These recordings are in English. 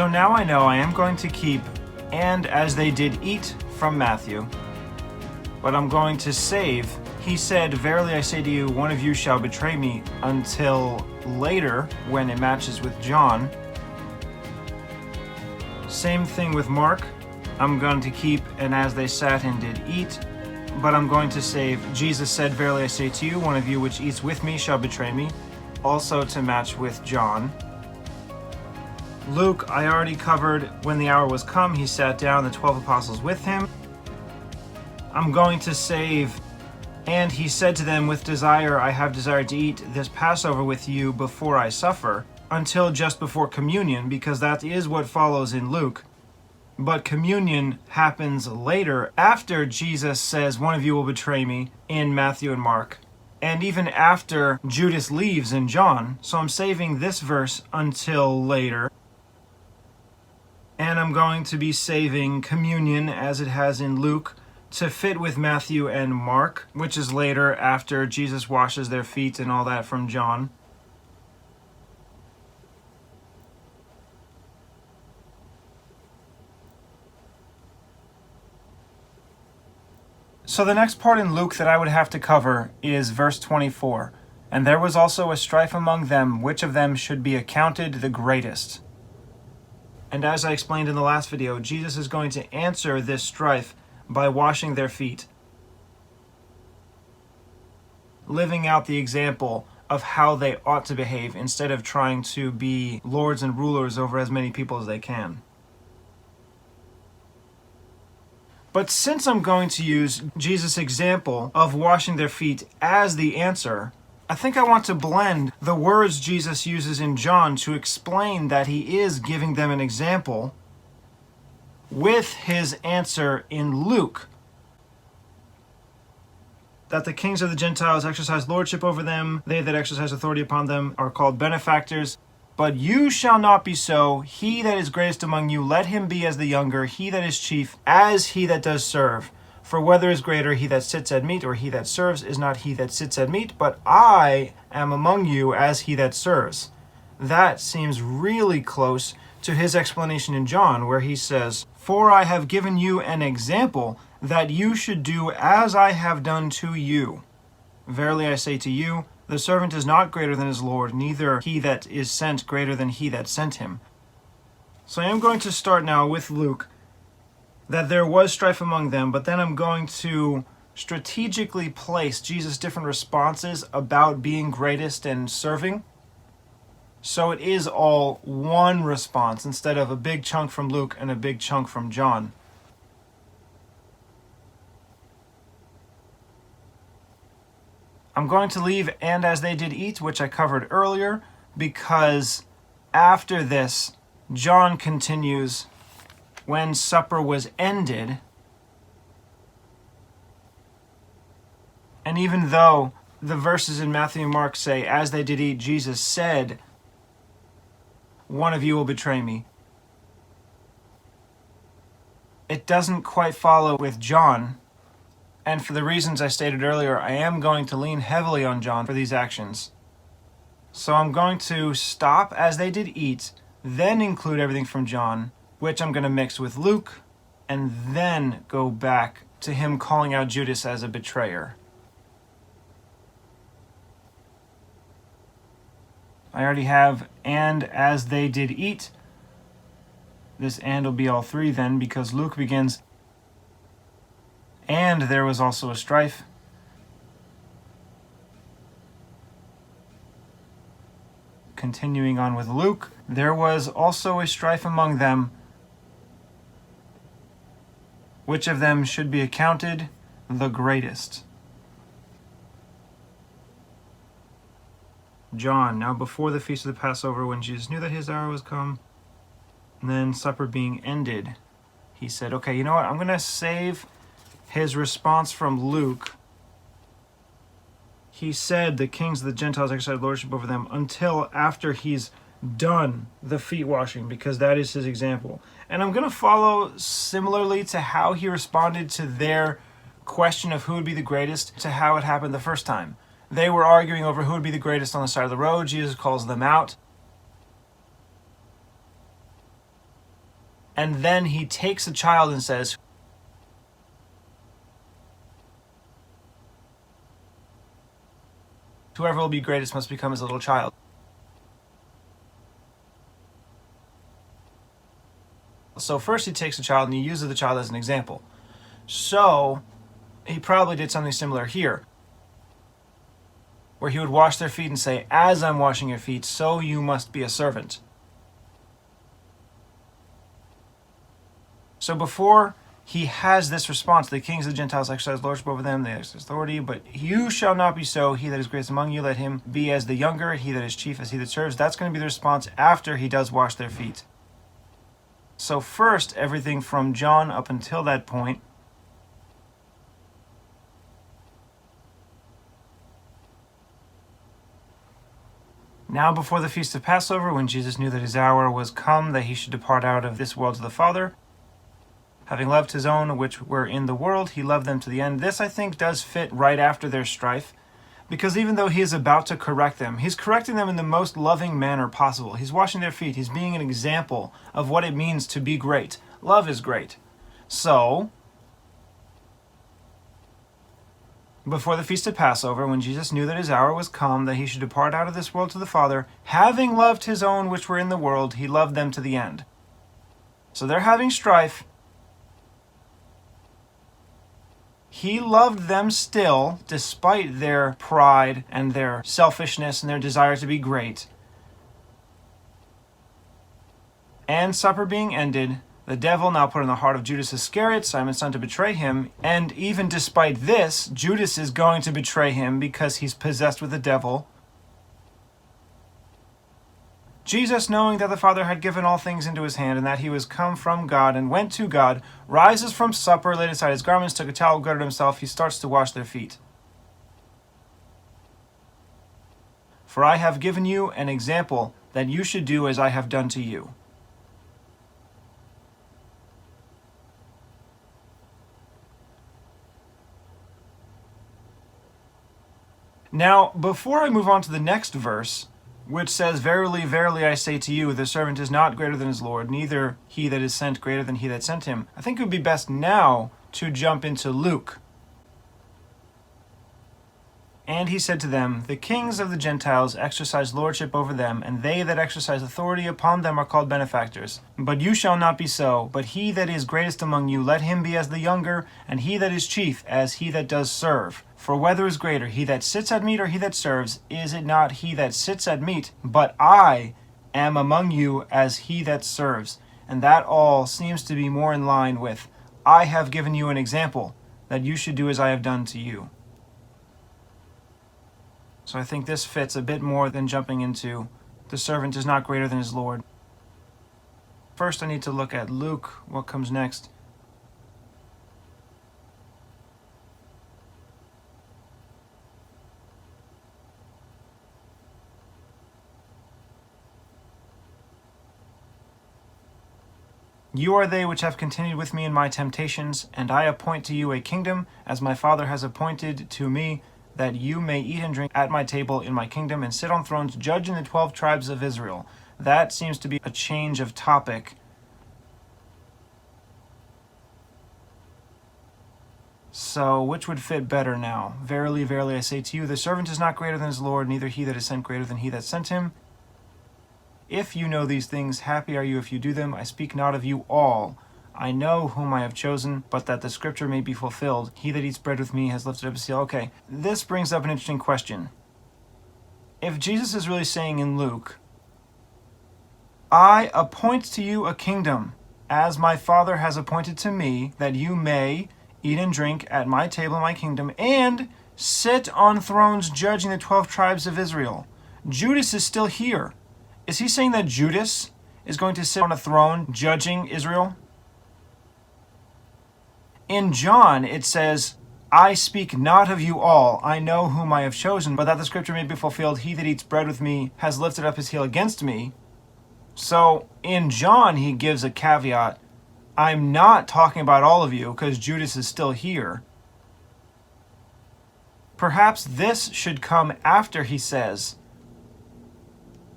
So now I know I am going to keep "and as they did eat" from Matthew, but I'm going to save "he said, verily I say to you, one of you shall betray me," until later when it matches with John. Same thing with Mark. I'm going to keep "and as they sat and did eat," but I'm going to save "Jesus said, verily I say to you, one of you which eats with me shall betray me," also to match with John. Luke, I already covered "when the hour was come, he sat down, the 12 apostles with him." I'm going to save "and he said to them, with desire I have desired to eat this Passover with you before I suffer," until just before communion, because that is what follows in Luke. But communion happens later, after Jesus says, "One of you will betray me," in Matthew and Mark, and even after Judas leaves in John. So I'm saving this verse until later. And I'm going to be saving communion, as it has in Luke, to fit with Matthew and Mark, which is later after Jesus washes their feet and all that from John. So the next part in Luke that I would have to cover is verse 24. "And there was also a strife among them, which of them should be accounted the greatest." And as I explained in the last video, Jesus is going to answer this strife by washing their feet, living out the example of how they ought to behave instead of trying to be lords and rulers over as many people as they can. But since I'm going to use Jesus' example of washing their feet as the answer, I think I want to blend the words Jesus uses in John to explain that he is giving them an example with his answer in Luke, that the kings of the Gentiles exercise lordship over them, they that exercise authority upon them are called benefactors. But you shall not be so. He that is greatest among you, let him be as the younger, he that is chief as he that does serve. For whether is greater, he that sits at meat or he that serves, is not he that sits at meat, but I am among you as he that serves. That seems really close to his explanation in John, where he says, "For I have given you an example, that you should do as I have done to you. Verily I say to you, the servant is not greater than his Lord, neither he that is sent greater than he that sent him." So I am going to start now with Luke, that there was strife among them, but then I'm going to strategically place Jesus' different responses about being greatest and serving, so it is all one response instead of a big chunk from Luke and a big chunk from John. I'm going to leave "and as they did eat," which I covered earlier, because after this, John continues, "When supper was ended," and even though the verses in Matthew and Mark say, "As they did eat, Jesus said, one of you will betray me," it doesn't quite follow with John. And for the reasons I stated earlier, I am going to lean heavily on John for these actions. So I'm going to stop "as they did eat," then include everything from John, which I'm going to mix with Luke, and then go back to him calling out Judas as a betrayer. I already have "and as they did eat." This "and" will be all three then, because Luke begins, "And there was also a strife." Continuing on with Luke, "There was also a strife among them, which of them should be accounted the greatest." John, "Now before the feast of the Passover, when Jesus knew that his hour was come, and then supper being ended, he said," okay, you know what, I'm going to save his response from Luke. He said the kings of the Gentiles exercise lordship over them, until after he's done the feet washing, because that is his example. And I'm going to follow similarly to how he responded to their question of who would be the greatest, to how it happened the first time. They were arguing over who would be the greatest on the side of the road. Jesus calls them out. And then he takes the child and says, whoever will be greatest must become his little child. So first he takes the child and he uses the child as an example. So he probably did something similar here, where he would wash their feet and say, as I'm washing your feet, so you must be a servant. So before he has this response, the kings of the Gentiles exercise lordship over them, they exercise authority, but you shall not be so. He that is greatest among you, let him be as the younger, he that is chief as he that serves. That's going to be the response after he does wash their feet. So first, everything from John up until that point, now before the feast of Passover, when Jesus knew that his hour was come, that he should depart out of this world to the Father, having loved his own which were in the world, he loved them to the end. This, I think, does fit right after their strife, because even though he is about to correct them, he's correcting them in the most loving manner possible. He's washing their feet. He's being an example of what it means to be great. Love is great. So, before the feast of Passover, when Jesus knew that his hour was come, that he should depart out of this world to the Father, having loved his own which were in the world, he loved them to the end. So they're having strife. He loved them still, despite their pride and their selfishness and their desire to be great. And supper being ended, the devil now put in the heart of Judas Iscariot, Simon's son, to betray him. And even despite this, Judas is going to betray him because he's possessed with the devil. Jesus, knowing that the Father had given all things into his hand, and that he was come from God and went to God, rises from supper, laid aside his garments, took a towel, girded himself. He starts to wash their feet. For I have given you an example that you should do as I have done to you. Now, before I move on to the next verse, which says, verily, verily, I say to you, the servant is not greater than his Lord, neither he that is sent greater than he that sent him. I think it would be best now to jump into Luke. And he said to them, the kings of the Gentiles exercise lordship over them, and they that exercise authority upon them are called benefactors. But you shall not be so, but he that is greatest among you, let him be as the younger, and he that is chief as he that does serve. For whether is greater, he that sits at meat or he that serves? Is it not he that sits at meat? But I am among you as he that serves. And that all seems to be more in line with, I have given you an example, that you should do as I have done to you. So I think this fits a bit more than jumping into, the servant is not greater than his Lord. First I need to look at Luke, what comes next. You are they which have continued with me in my temptations, and I appoint to you a kingdom, as my Father has appointed to me, that you may eat and drink at my table in my kingdom, and sit on thrones judging the 12 tribes of Israel. That seems to be a change of topic. So, which would fit better now? Verily, verily, I say to you, the servant is not greater than his Lord, neither he that is sent greater than he that sent him. If you know these things, happy are you if you do them. I speak not of you all. I know whom I have chosen, but that the scripture may be fulfilled. He that eats bread with me has lifted up his heel. Okay, this brings up an interesting question. If Jesus is really saying in Luke, I appoint to you a kingdom, as my Father has appointed to me, that you may eat and drink at my table in my kingdom, and sit on thrones judging the 12 tribes of Israel. Judas is still here. Is he saying that Judas is going to sit on a throne judging Israel? In John, it says, I speak not of you all, I know whom I have chosen, but that the scripture may be fulfilled, he that eats bread with me has lifted up his heel against me. So, in John, he gives a caveat, I'm not talking about all of you, because Judas is still here. Perhaps this should come after he says,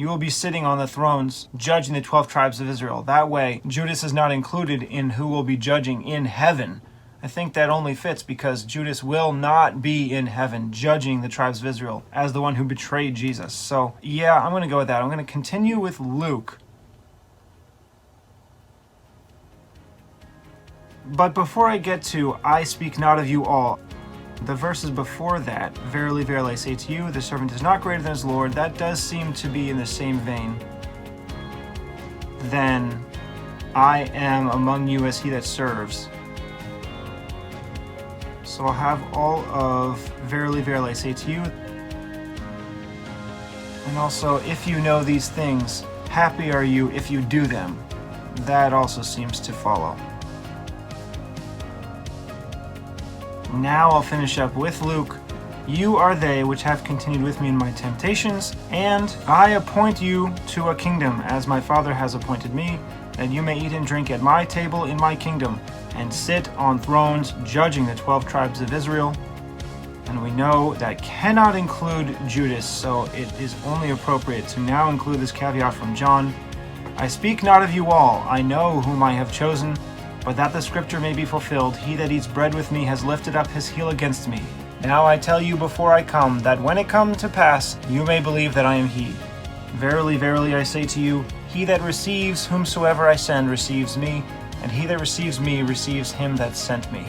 You will be sitting on the thrones, judging the 12 tribes of Israel. That way, Judas is not included in who will be judging in heaven. I think that only fits because Judas will not be in heaven judging the tribes of Israel as the one who betrayed Jesus. So, yeah, I'm going to go with that. I'm going to continue with Luke. But before I get to, I speak not of you all, the verses before that, verily, verily, I say to you, the servant is not greater than his Lord, that does seem to be in the same vein. Then I am among you as he that serves. So I'll have all of verily, verily, I say to you. And also, if you know these things, happy are you if you do them. That also seems to follow. Now I'll finish up with Luke. You are they which have continued with me in my temptations, and I appoint you to a kingdom, as my Father has appointed me, that you may eat and drink at my table in my kingdom, and sit on thrones judging the 12 tribes of Israel. And we know that cannot include Judas, so it is only appropriate to now include this caveat from John. I speak not of you all, I know whom I have chosen, but that the scripture may be fulfilled, he that eats bread with me has lifted up his heel against me. Now I tell you before I come, that when it come to pass, you may believe that I am he. Verily, verily, I say to you, he that receives whomsoever I send receives me, and he that receives me receives him that sent me.